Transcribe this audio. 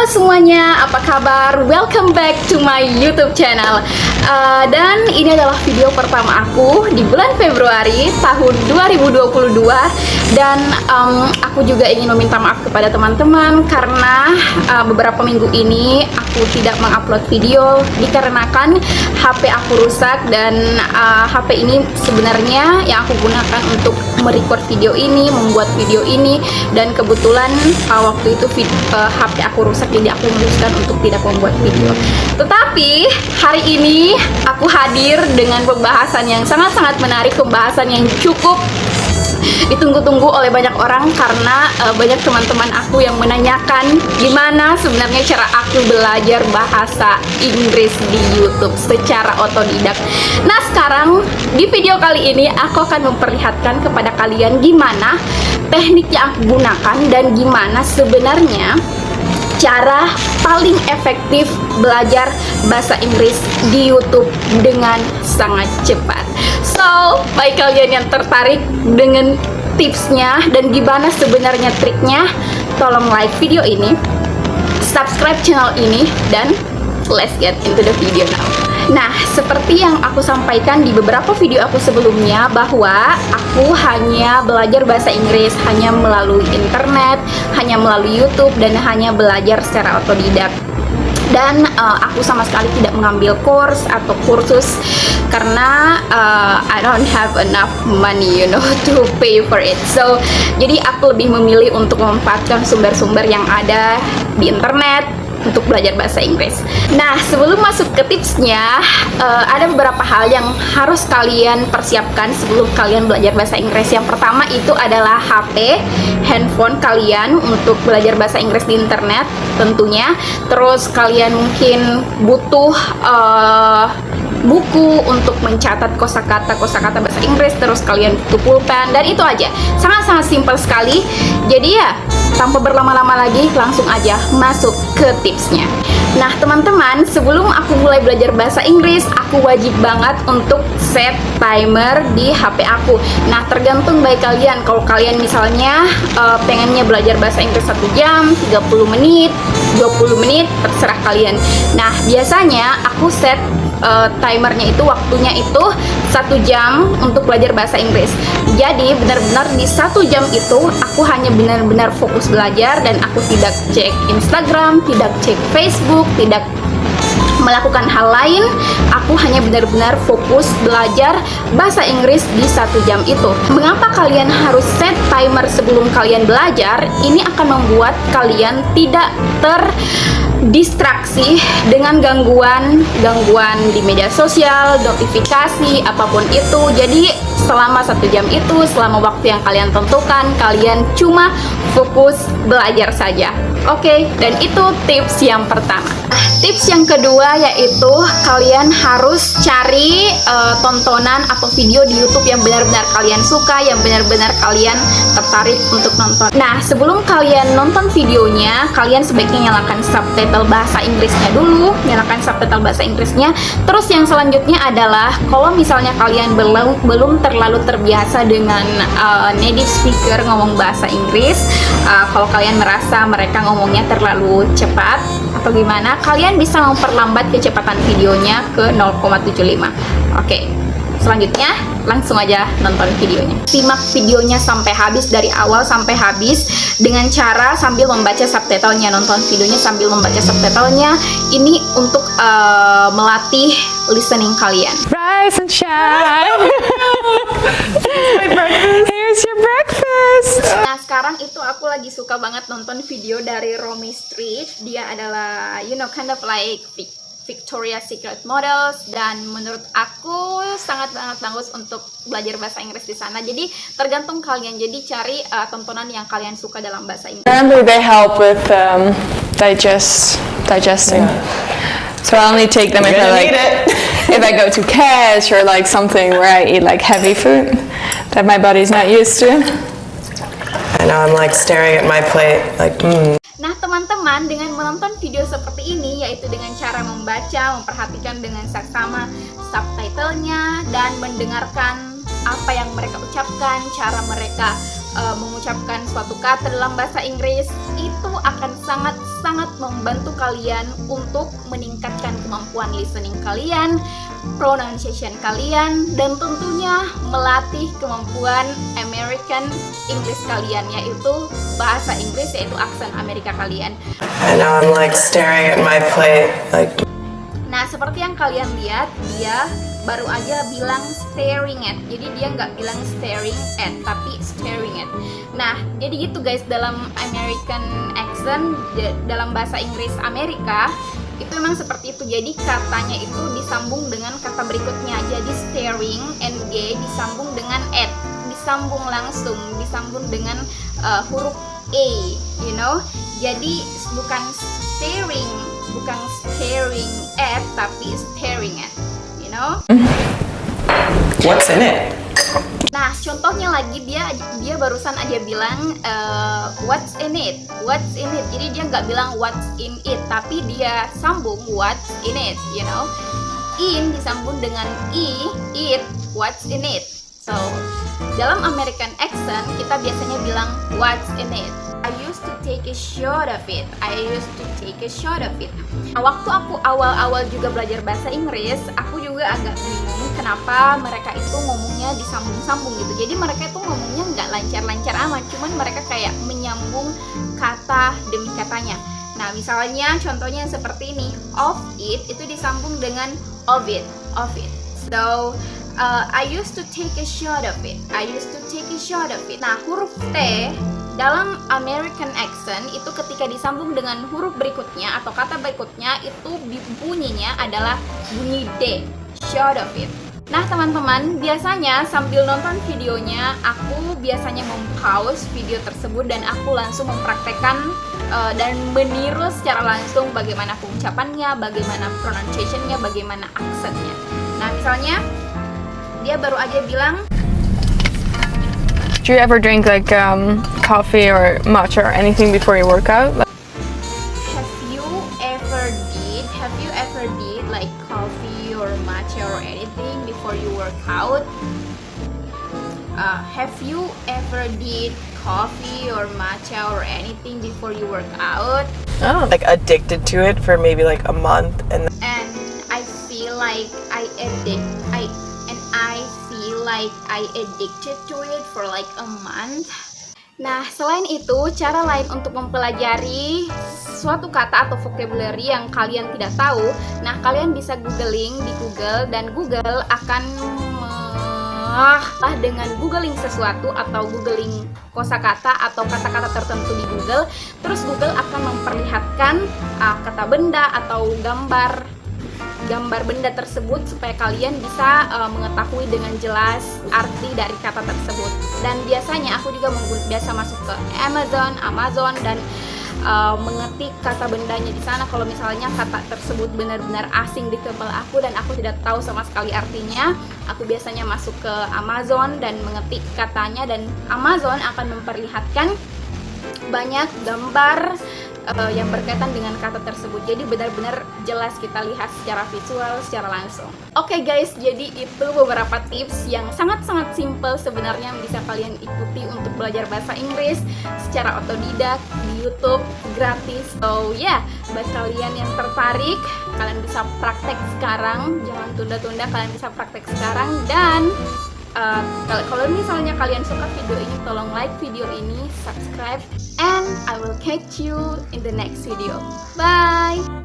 semuanya, apa kabar? Welcome back to my YouTube channel. Dan ini adalah video pertama aku di bulan Februari tahun 2022. Dan aku juga ingin meminta maaf kepada teman-teman karena beberapa minggu ini aku tidak mengupload video dikarenakan HP aku rusak. Dan HP ini sebenarnya yang aku gunakan untuk merecord video ini, membuat video ini. Dan kebetulan waktu itu HP aku rusak, jadi aku memutuskan untuk tidak membuat video. Tetapi hari ini aku hadir dengan pembahasan yang sangat-sangat menarik, pembahasan yang cukup ditunggu-tunggu oleh banyak orang karena banyak teman-teman aku yang menanyakan gimana sebenarnya cara aku belajar bahasa Inggris di YouTube secara otodidak. Nah, sekarang di video kali ini aku akan memperlihatkan kepada kalian gimana teknik yang aku gunakan dan gimana sebenarnya cara paling efektif belajar bahasa Inggris di YouTube dengan sangat cepat. So, bagi kalian yang tertarik dengan tipsnya dan gimana sebenarnya triknya, tolong like video ini, subscribe channel ini, dan let's get into the video now. Nah, seperti yang aku sampaikan di beberapa video aku sebelumnya, bahwa aku hanya belajar bahasa Inggris hanya melalui internet, hanya melalui YouTube, dan hanya belajar secara otodidak. Dan aku sama sekali tidak mengambil course atau kursus karena I don't have enough money, to pay for it. So, jadi aku lebih memilih untuk memanfaatkan sumber-sumber yang ada di internet untuk belajar bahasa Inggris. Nah, sebelum masuk ke tipsnya, ada beberapa hal yang harus kalian persiapkan sebelum kalian belajar bahasa Inggris. Yang pertama itu adalah HP, handphone kalian untuk belajar bahasa Inggris di internet tentunya. Terus kalian mungkin butuh buku untuk mencatat kosakata bahasa Inggris. Terus kalian butuh pulpen, dan itu aja. Sangat-sangat simpel sekali. Jadi ya, tanpa berlama-lama lagi, langsung aja masuk ke tipsnya. Nah, teman-teman, sebelum aku mulai belajar bahasa Inggris, aku wajib banget untuk set timer di HP aku. Nah, tergantung bagi kalian. Kalau kalian misalnya pengennya belajar bahasa Inggris 1 jam, 30 menit, 20 menit, terserah kalian. Nah, biasanya aku set timernya itu, waktunya itu 1 jam untuk belajar bahasa Inggris. Jadi benar-benar di 1 jam itu aku hanya benar-benar fokus belajar, dan aku tidak cek Instagram, tidak cek Facebook, tidak melakukan hal lain. Aku hanya benar-benar fokus belajar bahasa Inggris di 1 jam itu. Mengapa kalian harus set timer sebelum kalian belajar? Ini akan membuat kalian tidak terdistraksi dengan gangguan di media sosial, notifikasi, apapun itu. Jadi selama 1 jam itu, selama waktu yang kalian tentukan, kalian cuma fokus belajar saja. Oke, dan itu tips yang pertama. Tips yang kedua yaitu kalian harus cari tontonan atau video di YouTube yang benar-benar kalian suka, yang benar-benar kalian tertarik untuk nonton. Nah, sebelum kalian nonton videonya, kalian sebaiknya nyalakan subtitle bahasa Inggrisnya dulu, nyalakan subtitle bahasa Inggrisnya. Terus yang selanjutnya adalah kalau misalnya kalian belum terlalu terbiasa dengan native speaker ngomong bahasa Inggris, kalau kalian merasa mereka ngomongnya terlalu cepat atau gimana, kalian bisa memperlambat kecepatan videonya ke 0,75. Oke, selanjutnya langsung aja nonton videonya. Simak videonya sampai habis, dari awal sampai habis, dengan cara sambil membaca subtitlenya. Nonton videonya sambil membaca subtitlenya. Ini untuk melatih listening kalian. Rise and shine. Here's your breakfast. Nah, sekarang itu aku lagi suka banget nonton video dari Romy Street. Dia adalah kind of like Victoria's Secret models, dan menurut aku sangat bagus untuk belajar bahasa Inggris di sana. Jadi tergantung kalian. Jadi cari tontonan yang kalian suka dalam bahasa Inggris. Apparently they help with digesting. So I only take them if I go to cash or like something where I eat like heavy food that my body's not used to. I know, I'm like staring at my plate like Nah, teman-teman, dengan menonton video seperti ini, yaitu dengan cara membaca, memperhatikan dengan seksama subtitlenya, dan mendengarkan apa yang mereka ucapkan, cara mereka mengucapkan suatu kata dalam bahasa Inggris, itu akan sangat-sangat membantu kalian untuk meningkatkan kemampuan listening kalian, pronunciation kalian, dan tentunya melatih kemampuan American English kalian, yaitu bahasa Inggris, yaitu aksen Amerika kalian. And now I'm like staring at my plate like. Nah, seperti yang kalian lihat, dia baru aja bilang staring at. Jadi dia nggak bilang staring at, tapi staring at. Nah, jadi gitu guys, dalam American accent, dalam bahasa Inggris Amerika, itu memang seperti itu. Jadi katanya itu disambung dengan kata berikutnya. Jadi staring, ng, disambung dengan at. Disambung langsung, disambung dengan huruf A, you know. Jadi bukan staring at, tapi staring at, you know. What's in it? Nah, contohnya lagi dia barusan aja bilang what's in it. Jadi dia nggak bilang what's in it, tapi dia sambung what's in it, you know. In disambung dengan it, what's in it. So, dalam American accent kita biasanya bilang what's in it. I used to take a shot of it. Nah, waktu aku awal-awal juga belajar bahasa Inggris, aku juga agak bingung kenapa mereka itu ngomongnya disambung-sambung gitu. Jadi mereka itu ngomongnya nggak lancar-lancar amat, cuman mereka kayak menyambung kata demi katanya. Nah, misalnya contohnya seperti ini, of it itu disambung dengan of it. So, I used to take a shot of it. Nah, huruf T dalam American accent itu ketika disambung dengan huruf berikutnya atau kata berikutnya itu bunyinya adalah bunyi D, shot of it. Nah teman-teman, biasanya sambil nonton videonya aku biasanya mempause video tersebut dan aku langsung mempraktekkan dan meniru secara langsung bagaimana pengucapannya, bagaimana pronunciationnya, bagaimana aksennya. Nah misalnya dia baru aja bilang, Do you ever drink like coffee or matcha or anything before you work out? Have you ever did like coffee or matcha or anything before you work out? Have you ever did coffee or matcha or anything before you work out? Oh, like addicted to it for maybe like a month and. And I feel like I addicted to it for like a month. Nah, selain itu, cara lain untuk mempelajari suatu kata atau vocabulary yang kalian tidak tahu, nah kalian bisa googling di Google dan Google akan dengan googling sesuatu atau googling kosakata atau kata-kata tertentu di Google, terus Google akan memperlihatkan kata benda atau gambar benda tersebut supaya kalian bisa mengetahui dengan jelas arti dari kata tersebut. Dan biasanya aku juga biasa masuk ke Amazon dan mengetik kata bendanya di sana. Kalau misalnya kata tersebut benar-benar asing di kepala aku dan aku tidak tahu sama sekali artinya, aku biasanya masuk ke Amazon dan mengetik katanya, dan Amazon akan memperlihatkan banyak gambar yang berkaitan dengan kata tersebut. Jadi benar-benar jelas kita lihat secara visual, secara langsung. Oke guys, jadi itu beberapa tips yang sangat-sangat simple sebenarnya yang bisa kalian ikuti untuk belajar bahasa Inggris secara otodidak di YouTube gratis. So buat kalian yang tertarik, kalian bisa praktek sekarang, jangan tunda-tunda, kalian bisa praktek sekarang. Dan kalau misalnya kalian suka video ini, tolong like video ini, subscribe, and I will catch you in the next video. Bye!